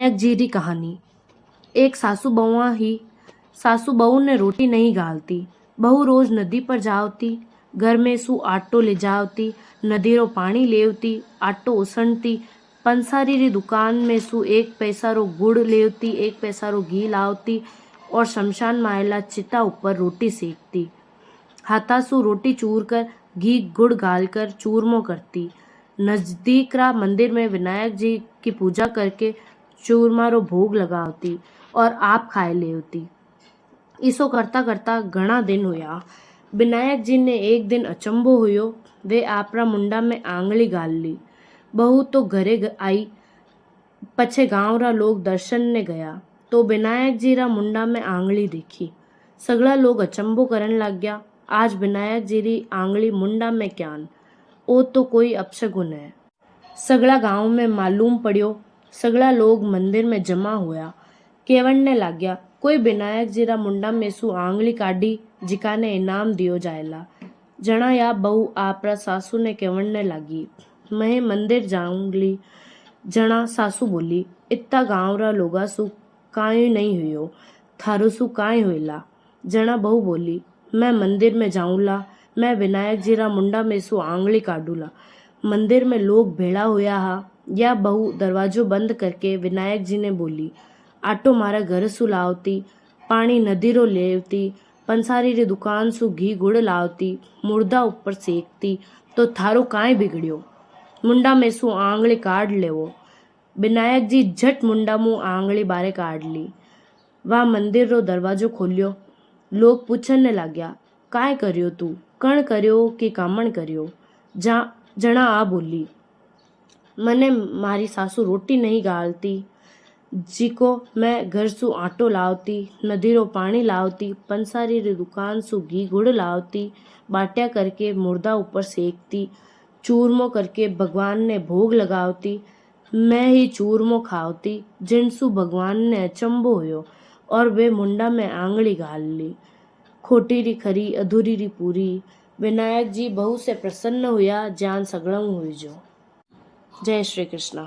एक जीरी कहानी। एक सासू बहुआ ही सासू बहू ने रोटी नहीं गालती। बहू रोज नदी पर जावती, घर में सू आटो ले जावती, नदी रो पानी लेवती, आटो उसणती, पंसारी री दुकान में सू 1 पैसा रो गुड़ लेवती, 1 पैसा रो घी लावती और शमशान मायला चिता ऊपर रोटी सेकती। हाथासू रोटी चूर कर घी गुड़ गालकर चूरमो करती। नजदीक रा मंदिर में विनायक जी की पूजा करके चूरमा रो भोग लगावती और आप खाए लेवती। ईसो करता करता घणा दिन हुया। विनायक जी ने एक दिन अचंभो हुयो। वे आपरा मुंडा में आंगली गाल ली। बहू तो घरे आई। पछे गांव रा लोग दर्शन ने गया तो विनायक जी रा मुंडा में आंगली देखी। सगला लोग अचंभो करन लग गया। आज विनायक जी री आंगली मुंडा में क्यान, ओ तो कोई अपशगुन है। सगला गांव में मालूम पड़ियो। सगला लोग मंदिर में जमा हुआ। केवड़ने लग गया, कोई विनायक जी रा मुंडा में सू आंगली काढ़ी जिकाने इनाम दियो जाएला। जणा या बहू आपरा सासू ने केवड़ने लगी, मैं मंदिर जाऊंगली। जणा सासू बोली, इत्ता गांव रा लोगा सू काई नहीं हुयो, थारो सू काई हुएला। जणा बहू बोली, मैं मंदिर में जाऊंला, मैं विनायक जी रा मुंडा में सू आंगली काढ़ूला। मंदिर में लोग भेड़ा हुआ हा। या बहू दरवाजो बंद करके विनायक जी ने बोली, आटो मारा घर सू लावती, पानी नदी रो लेवती, पंसारी री दुकान सू घी गुड़ लावती, मुर्दा ऊपर सेकती, तो थारो काई बिगड़ियो, मुंडा में सू आंगली काढ़ लेवो। विनायक जी झट मुंडा मुँह आंगली बारे काढ़ ली। वह मंदिर रो दरवाजो खोलियो। लोग पूछने लाग्या, काय करियो तू, कण करियो कि कामण करियो। जणा आ बोली, मने मारी सासू रोटी नहीं गालती, जीको मैं घर सू आटो लावती, नदी रो पानी लावती, पंसारी री दुकान सू घी गुड़ लावती, बाटिया करके मुर्दा ऊपर सेकती, चूरमो करके भगवान ने भोग लगावती। मैं ही चूरमो खावती, जिनसू भगवान ने अचंभो हुयो और वे मुंडा में आंगली गाल ली। खोटी री खरी, अधूरी री पूरी। विनायक जी बहू से प्रसन्न हुआ, ज्ञान सगळं हुई जो। जय श्री कृष्ण।